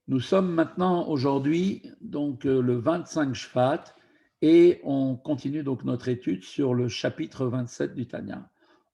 Nous sommes maintenant aujourd'hui le 25 Shvat et on continue donc notre étude sur le chapitre 27 du Tanya.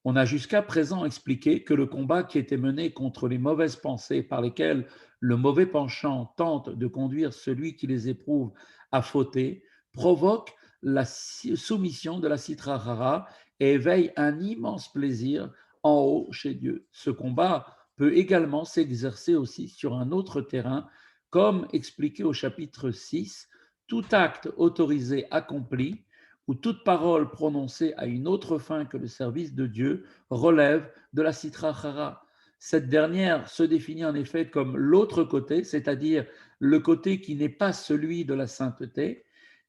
On a jusqu'à présent expliqué que le combat qui était mené contre les mauvaises pensées par lesquelles le mauvais penchant tente de conduire celui qui les éprouve à fauter provoque la soumission de la Sitra Hara et éveille un immense plaisir en haut chez Dieu. Ce combat peut également s'exercer aussi sur un autre terrain comme expliqué au chapitre 6, tout acte autorisé accompli ou toute parole prononcée à une autre fin que le service de Dieu relève de la citra chara. Cette dernière se définit en effet comme l'autre côté, c'est-à-dire le côté qui n'est pas celui de la sainteté,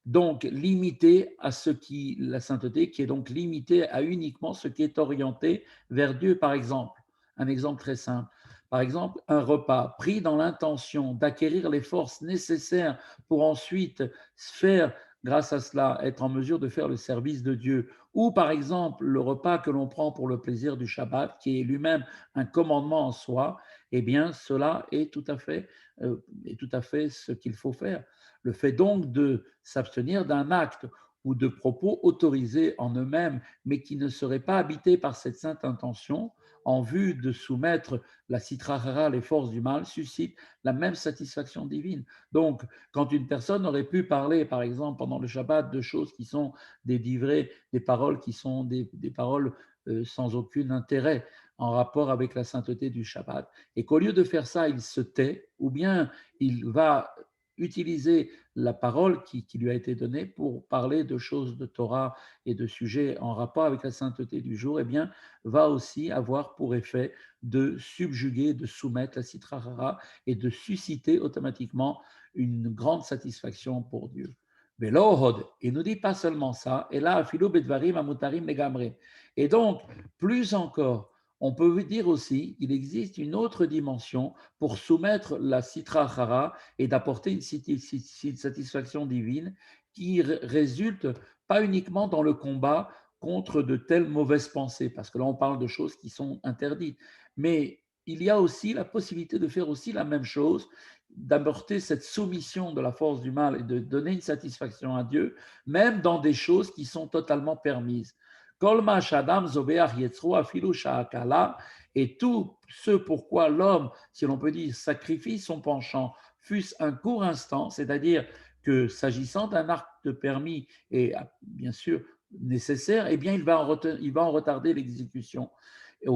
donc limité à ce qui, la sainteté qui est donc limitée à uniquement ce qui est orienté vers Dieu, par exemple. Un exemple très simple. Par exemple, un repas pris dans l'intention d'acquérir les forces nécessaires pour ensuite faire, grâce à cela, être en mesure de faire le service de Dieu, ou par exemple le repas que l'on prend pour le plaisir du Shabbat, qui est lui-même un commandement en soi, eh bien cela est tout à fait ce qu'il faut faire. Le fait donc de s'abstenir d'un acte ou de propos autorisés en eux-mêmes, mais qui ne seraient pas habités par cette sainte intention, en vue de soumettre la citrahara, les forces du mal, suscite la même satisfaction divine. Donc, quand une personne aurait pu parler, par exemple, pendant le Shabbat, de choses qui sont des divrés, des paroles qui sont des paroles sans aucun intérêt en rapport avec la sainteté du Shabbat, et qu'au lieu de faire ça, il se tait, ou bien il va utiliser la parole qui lui a été donnée pour parler de choses de Torah et de sujets en rapport avec la sainteté du jour, eh bien, va aussi avoir pour effet de subjuguer, de soumettre la Sitra Hara et de susciter automatiquement une grande satisfaction pour Dieu. Velohod, il nous dit pas seulement ça, et là, Philo Bedvarim Amutarim Negamre. Et donc, plus encore, on peut dire aussi qu'il existe une autre dimension pour soumettre la Sitra Hara et d'apporter une satisfaction divine qui résulte pas uniquement dans le combat contre de telles mauvaises pensées, parce que là on parle de choses qui sont interdites, mais il y a aussi la possibilité de faire aussi la même chose, d'apporter cette soumission de la force du mal et de donner une satisfaction à Dieu, même dans des choses qui sont totalement permises. Kolma Shadam Zobeach Yetzro Afilu Sha'akala, et tout ce pourquoi l'homme, si l'on peut dire, sacrifie son penchant, fût-ce un court instant, c'est-à-dire que s'agissant d'un acte permis et bien sûr nécessaire, eh bien, il va en retarder l'exécution. Et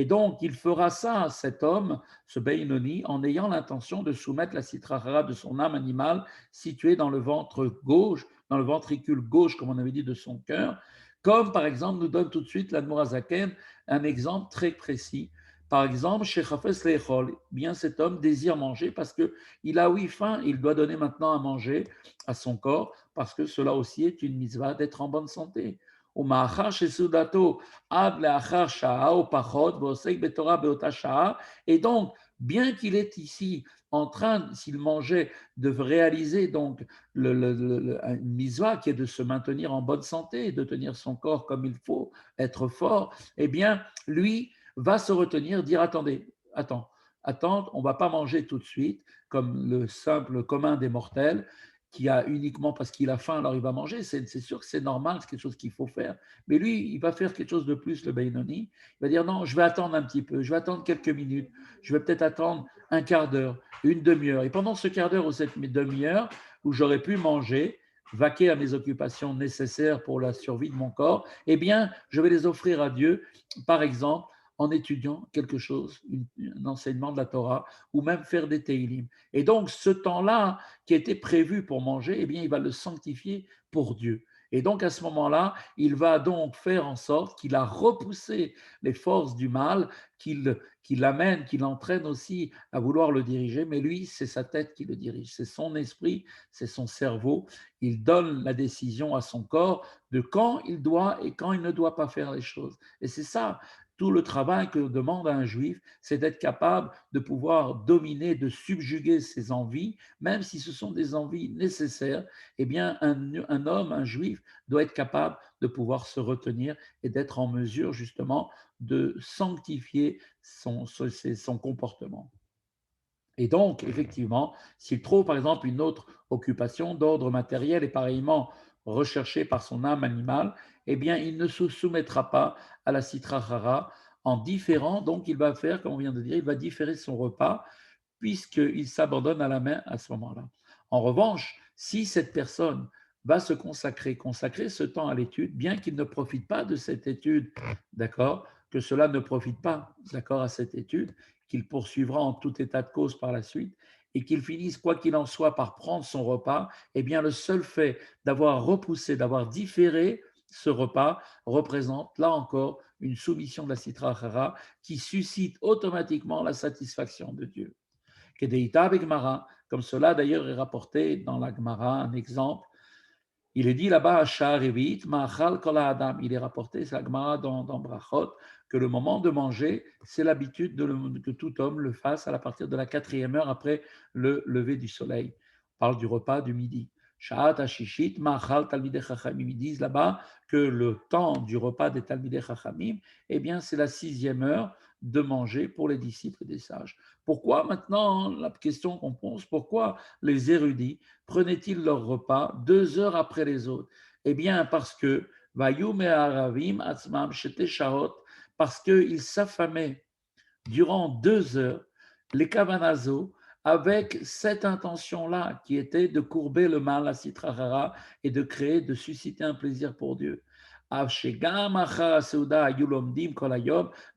donc, il fera ça, cet homme, ce Beinoni, en ayant l'intention de soumettre la citrahara de son âme animale située dans le ventre gauche, dans le ventricule gauche, comme on avait dit, de son cœur, comme par exemple nous donne tout de suite l'Admorazaken un exemple très précis. Par exemple, chez Chafes Lechol, bien cet homme désire manger parce qu'il a oui faim, il doit donner maintenant à manger à son corps, parce que cela aussi est une mitzvah d'être en bonne santé. Et donc, bien qu'il est ici en train, s'il mangeait, de réaliser donc une mitzvah qui est de se maintenir en bonne santé, de tenir son corps comme il faut, être fort, eh bien, lui va se retenir, dire attendez, attends, on ne va pas manger tout de suite, comme le simple commun des mortels, qui a uniquement parce qu'il a faim, alors il va manger. C'est sûr que c'est normal, c'est quelque chose qu'il faut faire. Mais lui, il va faire quelque chose de plus, le Bainoni. Il va dire non, je vais attendre un petit peu, je vais attendre quelques minutes, je vais peut-être attendre un quart d'heure, une demi-heure. Et pendant ce quart d'heure ou cette demi-heure où j'aurais pu manger, vaquer à mes occupations nécessaires pour la survie de mon corps, eh bien, je vais les offrir à Dieu, par exemple, en étudiant quelque chose, un enseignement de la Torah, ou même faire des Teilim. Et donc, ce temps-là qui était prévu pour manger, eh bien, il va le sanctifier pour Dieu. Et donc, à ce moment-là, il va donc faire en sorte qu'il a repoussé les forces du mal, qu'il l'amène, qu'il entraîne aussi à vouloir le diriger, mais lui, c'est sa tête qui le dirige, c'est son esprit, c'est son cerveau. Il donne la décision à son corps de quand il doit et quand il ne doit pas faire les choses. Et c'est ça Tout le travail que demande un juif, c'est d'être capable de pouvoir dominer, de subjuguer ses envies, même si ce sont des envies nécessaires. Eh bien, un homme, un juif, doit être capable de pouvoir se retenir et d'être en mesure justement de sanctifier son comportement. Et donc, effectivement, s'il trouve par exemple une autre occupation d'ordre matériel et pareillement recherchée par son âme animale, eh bien, il ne se soumettra pas à la citrahara en différant. Donc, il va faire, comme on vient de dire, il va différer son repas puisqu'il s'abandonne à la main à ce moment-là. En revanche, si cette personne va se consacrer ce temps à l'étude, bien qu'il ne profite pas de cette étude, d'accord, que cela ne profite pas, d'accord, à cette étude, qu'il poursuivra en tout état de cause par la suite, et qu'il finisse, quoi qu'il en soit, par prendre son repas, eh bien, le seul fait d'avoir repoussé, d'avoir différé ce repas représente, là encore, une soumission de la Sitra Achara qui suscite automatiquement la satisfaction de Dieu. Kedeita Gemara, comme cela d'ailleurs est rapporté dans la Gemara, un exemple. Il est dit là-bas à Sha'arevit, Ma'achal Kol Adam. Il est rapporté, c'est la Gemara dans Brachot, que le moment de manger, c'est l'habitude que tout homme le fasse à partir de la 4e heure après le lever du soleil. On parle du repas du midi. Sha'at Hashishit, Ma'achal Talmidei Chachamim. Ils disent là-bas que le temps du repas des Talmidei Chachamim, eh bien, c'est la 6e heure de manger pour les disciples des sages. Pourquoi maintenant, la question qu'on pose, pourquoi les érudits prenaient-ils leur repas 2 heures après les autres? Eh bien, parce que parce qu'ils s'affamaient durant 2 heures, les Kavanazo, avec cette intention-là, qui était de courber le mal à Sitrahara et de créer, de susciter un plaisir pour Dieu.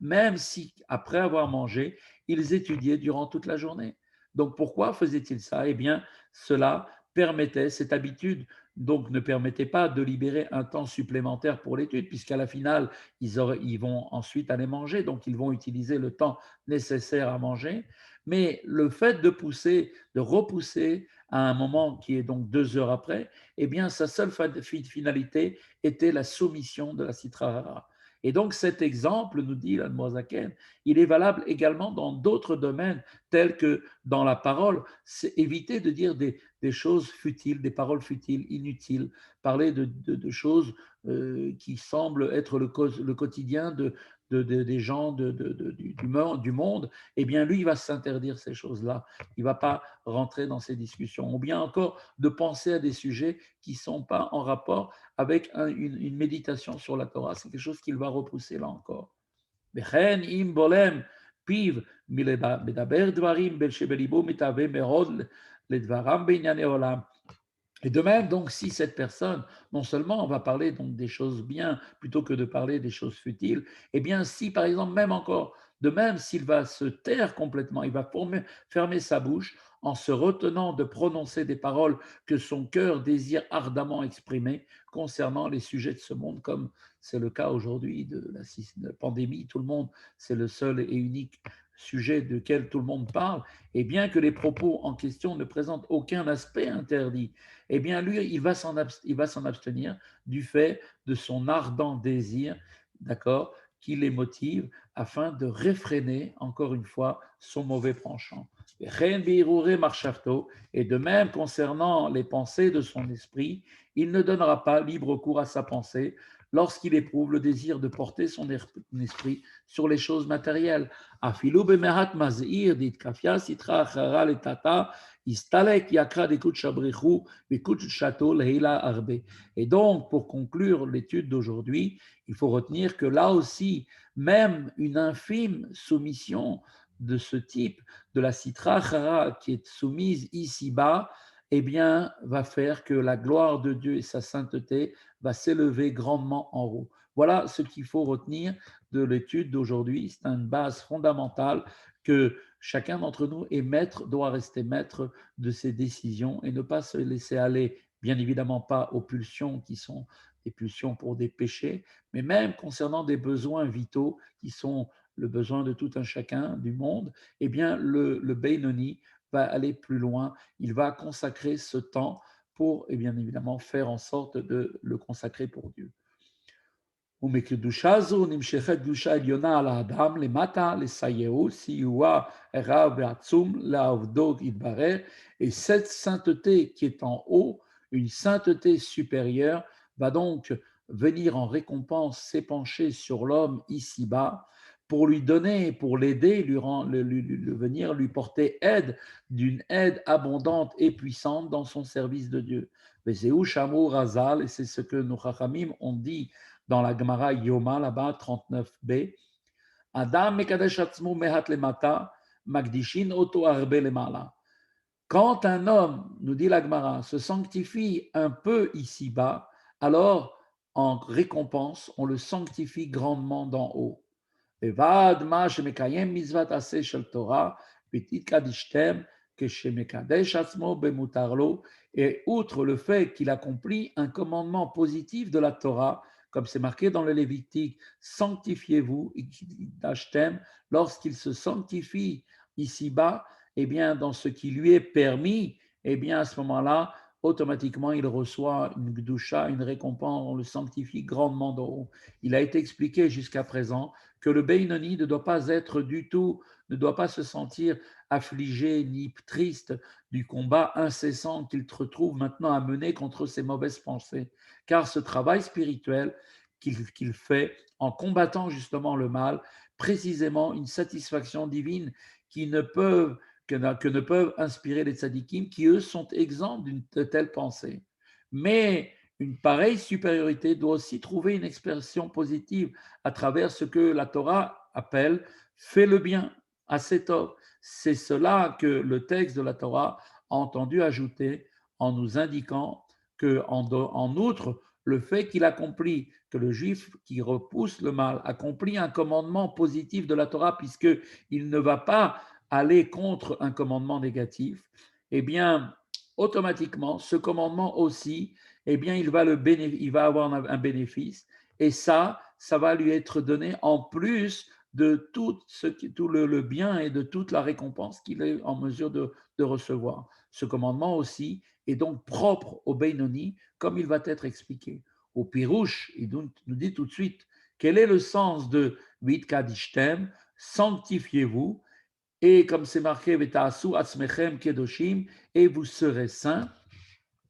Même si, après avoir mangé, ils étudiaient durant toute la journée. Donc pourquoi faisaient-ils ça? Eh bien, cela permettait, cette habitude, donc ne permettait pas de libérer un temps supplémentaire pour l'étude, puisqu'à la finale, ils vont ensuite aller manger, donc ils vont utiliser le temps nécessaire à manger. Mais le fait de pousser, de repousser à un moment qui est donc 2 heures après, eh bien, sa seule finalité était la soumission de la Citrahara. Et donc cet exemple, nous dit l'Admozaken, il est valable également dans d'autres domaines, tels que dans la parole. C'est éviter de dire des choses futiles, des paroles futiles, inutiles, parler de choses qui semblent être le quotidien des gens du monde. Eh bien, lui, il va s'interdire ces choses-là. Il ne va pas rentrer dans ces discussions. Ou bien encore de penser à des sujets qui ne sont pas en rapport avec une méditation sur la Torah. C'est quelque chose qu'il va repousser là encore. וכן אם בולם פיו מדבר דברים שבליבו מתהווה מאוד לדברם בענייני עולם. Et de même, donc, si cette personne, non seulement on va parler donc des choses bien plutôt que de parler des choses futiles, eh bien, si par exemple, même encore, de même, s'il va se taire complètement, il va fermer sa bouche en se retenant de prononcer des paroles que son cœur désire ardemment exprimer concernant les sujets de ce monde, comme c'est le cas aujourd'hui de la pandémie. Tout le monde, c'est le seul et unique sujet duquel tout le monde parle, et bien que les propos en question ne présentent aucun aspect interdit, eh bien, lui, il va s'en abstenir du fait de son ardent désir, d'accord, qui les motive afin de réfréner, encore une fois, son mauvais penchant. Et de même, concernant les pensées de son esprit, il ne donnera pas libre cours à sa pensée lorsqu'il éprouve le désir de porter son esprit sur les choses matérielles. Afilou bemehat mazir dit kafia sitra achara letata istalek yakra dekut shabrichu bekut chateau leila arbe. Et donc, pour conclure l'étude d'aujourd'hui, il faut retenir que là aussi, même une infime soumission de ce type, de la citra achara qui est soumise ici-bas, eh bien, va faire que la gloire de Dieu et sa sainteté va s'élever grandement en haut. Voilà ce qu'il faut retenir de l'étude d'aujourd'hui. C'est une base fondamentale que chacun d'entre nous est maître, doit rester maître de ses décisions et ne pas se laisser aller, bien évidemment pas aux pulsions qui sont des pulsions pour des péchés, mais même concernant des besoins vitaux qui sont le besoin de tout un chacun du monde, eh bien le Benoni va aller plus loin, il va consacrer ce temps pour, et bien évidemment, faire en sorte de le consacrer pour Dieu. ומקדושה זו נמשכת קדושה עליונה על האדם למטה, לסייעו, סיוע רב ועצום לעבדו יתברך. Et cette sainteté qui est en haut, une sainteté supérieure, va donc venir en récompense s'épancher sur l'homme ici-bas pour lui donner, pour l'aider, venir lui porter aide, d'une aide abondante et puissante dans son service de Dieu. Vezeu Shamu Razal, et c'est ce que nos Chachamim ont dit dans la Gemara Yoma, là-bas, 39b. Adam mekadesh atzmo mehat lemata, magdishin oto arbe lemala. Quand un homme, nous dit la Gemara, se sanctifie un peu ici-bas, alors en récompense, on le sanctifie grandement d'en haut. Evad ma shemekayem mizvat aseh shel Torah, petit kadishtem, que shemekadesh atzmo bemutarlo. Et outre le fait qu'il accomplit un commandement positif de la Torah, comme c'est marqué dans le Lévitique, sanctifiez-vous, lorsqu'il se sanctifie ici-bas, eh bien, dans ce qui lui est permis, eh bien, à ce moment-là, automatiquement, il reçoit une gdusha, une récompense, on le sanctifie grandement d'en haut. Il a été expliqué jusqu'à présent que le Beinoni ne doit pas être du tout, ne doit pas se sentir affligé ni triste du combat incessant qu'il se retrouve maintenant à mener contre ses mauvaises pensées. Car ce travail spirituel qu'il fait en combattant justement le mal, précisément une satisfaction divine qui ne peuvent, que ne peuvent inspirer les tzadikim, qui eux sont exempts d'une telle pensée. Mais une pareille supériorité doit aussi trouver une expression positive à travers ce que la Torah appelle fais le bien à cet homme. C'est cela que le texte de la Torah a entendu ajouter en nous indiquant que, en outre, le fait qu'il accomplit, que le juif qui repousse le mal accomplit un commandement positif de la Torah, puisqu'il ne va pas aller contre un commandement négatif, eh bien, automatiquement, ce commandement aussi, eh bien, il va avoir un bénéfice, et ça va lui être donné en plus de tout le bien et de toute la récompense qu'il est en mesure de recevoir. Ce commandement aussi est donc propre au Beinoni, comme il va être expliqué. Au Pirouche, il nous dit tout de suite quel est le sens de Vit Kadishtem, sanctifiez-vous, et comme c'est marqué, Vetaasu atzmechem kedoshim, et vous serez saints.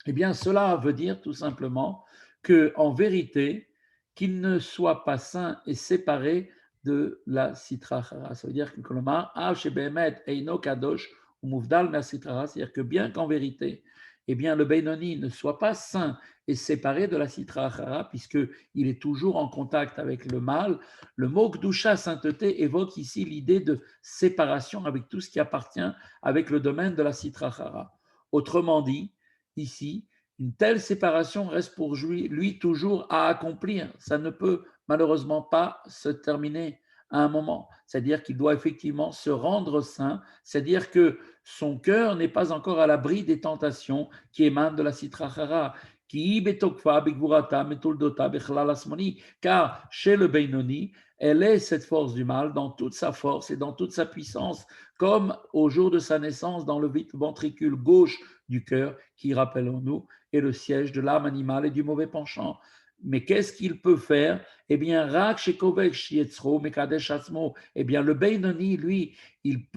Eh bien, cela veut dire tout simplement que, en vérité, qu'il ne soit pas saint et séparé de la Sitra Achara. Ça veut dire que Eino Kadosh ou Muvdal Sitra, c'est-à-dire que bien qu'en vérité, eh bien, le Benoni ne soit pas saint et séparé de la Sitra Achara, puisqu'il est toujours en contact avec le mal, le mot Gdusha, sainteté, évoque ici l'idée de séparation avec tout ce qui appartient avec le domaine de la Sitra Achara. Autrement dit, ici, une telle séparation reste pour lui toujours à accomplir. Ça ne peut malheureusement pas se terminer à un moment. C'est-à-dire qu'il doit effectivement se rendre saint, c'est-à-dire que son cœur n'est pas encore à l'abri des tentations qui émanent de la Sitra Achara. Car chez le Beinoni, elle est cette force du mal dans toute sa force et dans toute sa puissance, comme au jour de sa naissance dans le ventricule gauche du cœur, qui, rappelons-nous, est le siège de l'âme animale et du mauvais penchant. Mais qu'est-ce qu'il peut faire? Eh bien, eh bien, le Beinoni, lui, il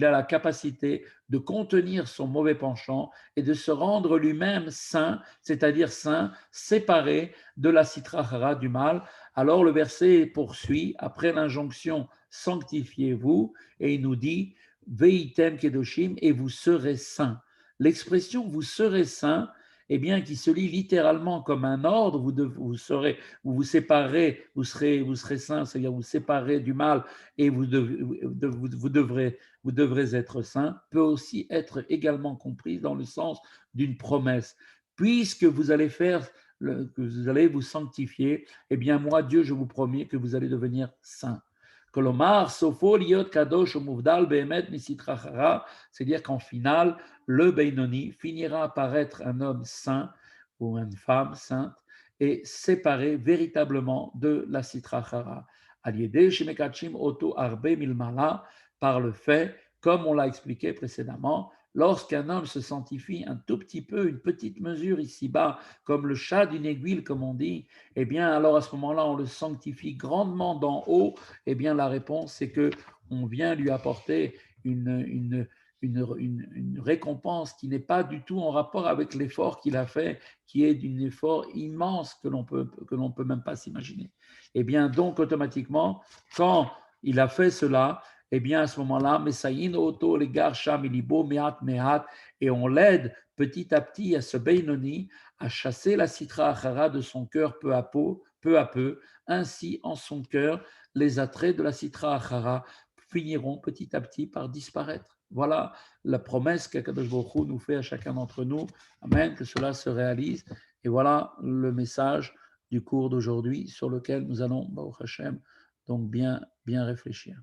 a la capacité de contenir son mauvais penchant et de se rendre lui-même saint, c'est-à-dire saint, séparé de la Sitra Achara, du mal. Alors le verset poursuit, après l'injonction sanctifiez-vous, et il nous dit Veitem kedoshim, et vous serez saints. L'expression vous serez saints, eh bien, qui se lit littéralement comme un ordre, vous séparez, vous serez saints, c'est-à-dire vous séparez du mal et vous devrez être saints, peut aussi être également comprise dans le sens d'une promesse. Puisque vous allez que vous allez vous sanctifier, eh bien, moi, Dieu, je vous promets que vous allez devenir saints. Kolomar, sofo liot kadosh muvdal behemet misitra chara, c'est-à-dire qu'en finale, le Beinoni finira par être un homme saint ou une femme sainte et séparé véritablement de la Sitra Chara. Aliede shemekachim oto arbe milmala, par le fait, comme on l'a expliqué précédemment, lorsqu'un homme se sanctifie un tout petit peu, une petite mesure ici-bas, comme le chat d'une aiguille, comme on dit, eh bien, alors à ce moment-là, on le sanctifie grandement d'en haut. Eh bien, la réponse, c'est que on vient lui apporter une récompense qui n'est pas du tout en rapport avec l'effort qu'il a fait, qui est d'un effort immense que l'on peut même pas s'imaginer. Eh bien, donc, automatiquement, quand il a fait cela, eh bien, à ce moment-là, Messayin Oto, les Garsham, Ilibo, Mehat, Mehat, et on l'aide petit à petit à ce Beinoni, à chasser la Sitra Achara de son cœur peu à peu. Ainsi, en son cœur, les attraits de la Sitra Achara finiront petit à petit par disparaître. Voilà la promesse qu'Akadosh Baruch Hu nous fait à chacun d'entre nous. Amen, que cela se réalise. Et voilà le message du cours d'aujourd'hui sur lequel nous allons, Baruch Hashem, donc bien réfléchir.